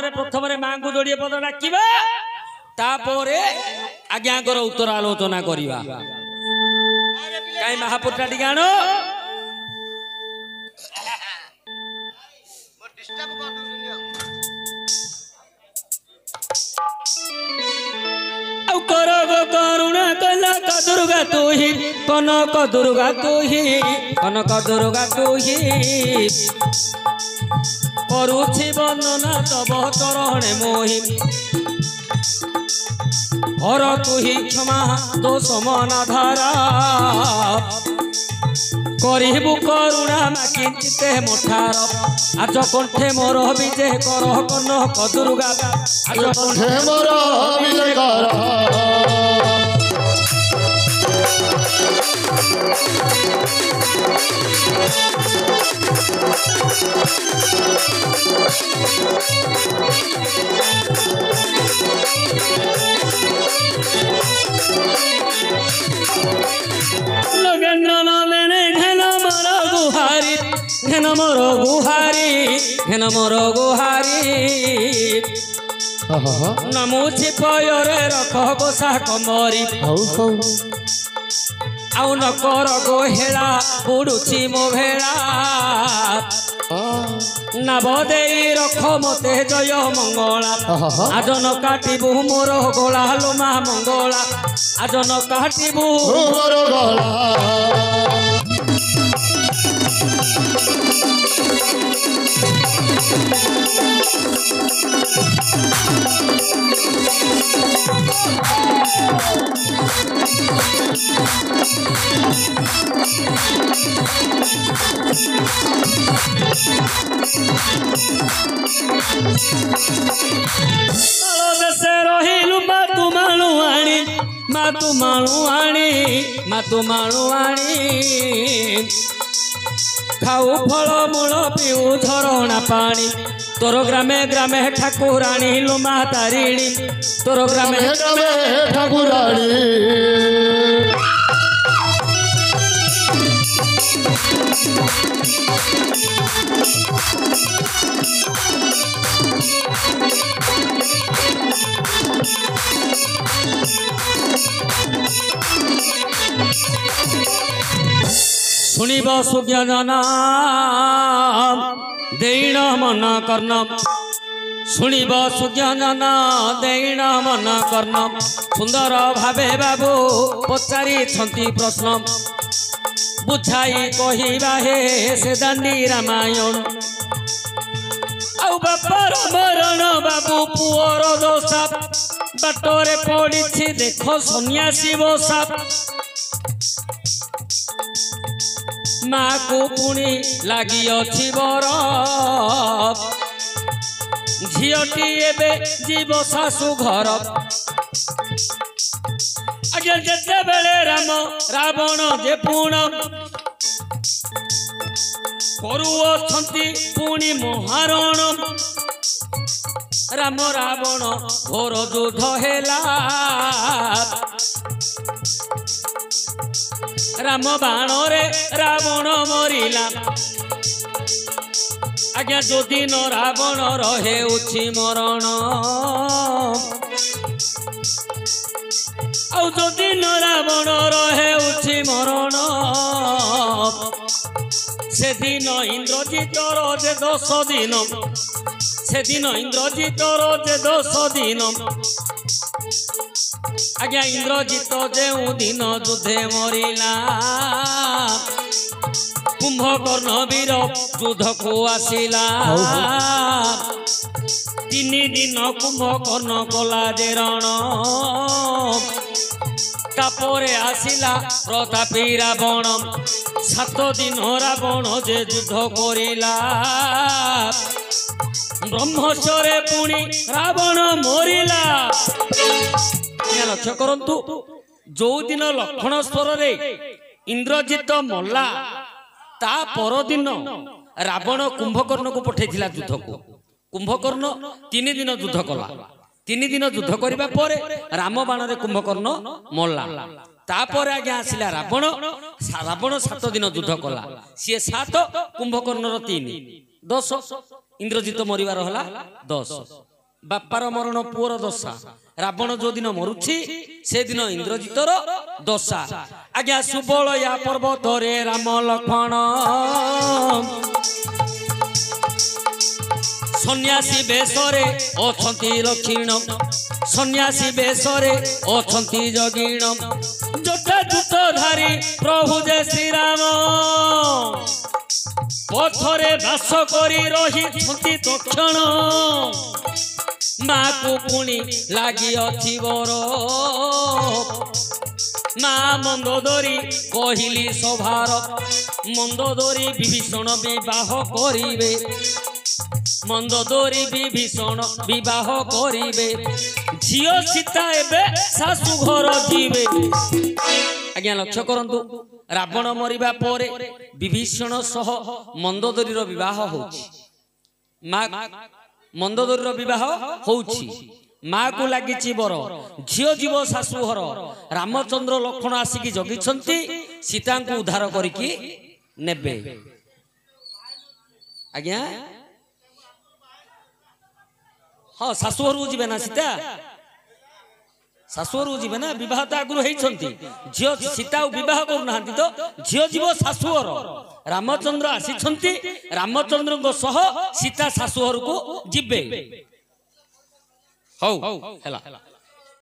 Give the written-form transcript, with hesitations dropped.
रे प्रथम माँ को जोड़िए पद डाकिबा तापरे आज्ञाकर उत्तर आलोचना करिबा काई महापुरुषा टिके आनो करुणा कनक दुर्गा तू ही कनक दुर्गा तू ही कनक दुर्गा तू ही करुछि वंदना तब चरणे मोहि हर तू ही क्षमा तो समना धारा करिबु करुणा माकिते मोठार आज कंठे मोर विजय कर कनक दुर्गा आज कंठे मोर विजय कर घन मोर गुहारी नमुछि पयरे रख गोसा कमरी आउ न कर गोहेला बुड़ुछि मो भेड़ा नाव दे रख मते जय मंगला आज न काटिबु मोर गला लो मा मंगला आज न काटिबु मोर गला रहिलु मातु माणुआणी खाऊ फल मूल पीऊ झरणा पानी तोर ग्रामे ग्रामे ठाकुराणी लो मा तारिणी तोर ग्रामे ग्रामे ठाकुराणी शुणिब सुज्ञान देण मन कर्ण शुणिब सुज्ञान देण मन कर्ण सुंदर भावे बाबू पचारि प्रश्न बुझाई कहवा हे से दांडी रामायण आउ बापार मरण बाबू पुअर दोषा बाटरे पड़ी देख सन्यासी बसा माँ को पुणी लगी अच्छी बर झीटी एबे जीव शाशु घर आगे जेते बेले राम रावण जे पुण करुअछंती पुणी महारण राम रावण घोर युद्ध हेला राम बाण रे रावण मरिला आज्ञा जो दिन रावण रहे मरण आउ जो दिन रावण रहे मरण से दिन इंद्रजितर जे 10 दिन से दिन इंद्रजितर जे 10 दिन आज्ञा इंद्रजित जो दिन युद्धे मरिला कुंभकर्ण वीर युद्ध को आसिला 3 दिन कुंभकर्ण कला जे रण तापरे आसिला प्रतापी रावण 7 दिन रावण जे युद्ध करिला ब्रह्मचरे पुणी रावण मरिला लक्ष्य करंतु जो दिन लक्षण स्वर रे इंद्रजित मल्ला ता पर दिन रावण कुंभकर्ण को पठेथिला युद्ध को कुंभकर्ण 3 दिन युद्ध कला 3 दिन युद्ध करिबा परे राम बाण रे कुंभकर्ण मल्ला तापर आगे आसिला रावण 7 दिन युद्ध कला सी 7 कुंभकर्ण 3 10 इंद्रजित मरिबार हला 10 बापार मरण पुअर दशा रावण जो दिन मरुछि से दिन इंद्रजितर दशा आज्ञा सुबल या पर्वत रे राम लक्ष्मण सन्यासी बेशरे अछंती लक्षिण सन्यासी बेशरे अछंती जगिण जटा जूत धारी प्रभु जे श्री राम पथरे बास करी रही तक्षण माँ को पुणी लगी अच्छी बर माँ मंदोदरी कहली सभार मंदोदरी विभीषण विवाह करिवे मंदोदरी विभीषण विवाह करिवे झियो सीता एबे सासु घर जीवे आज्ञा लक्ष्य करंतु रावण मरिबा परे विभीषण सह मंदोदरीर विवाह होछि माँ मंदोदरीर विवाह होछि माँ को लगी बर झियो जीव शाशु घर रामचंद्र लक्ष्मण आसिकी जगिछंती सीता को उद्धार करिकी नेबे आज्ञा हाँ शाशुघर जीवे ना सीता शाशुघर जीवे ना विवाह तो आगु होती झील सीता बह करना तो झील जीव शाशुघर रामचंद्र आसी रामचंद्र सह सीता शाशुघर को जीवे हौ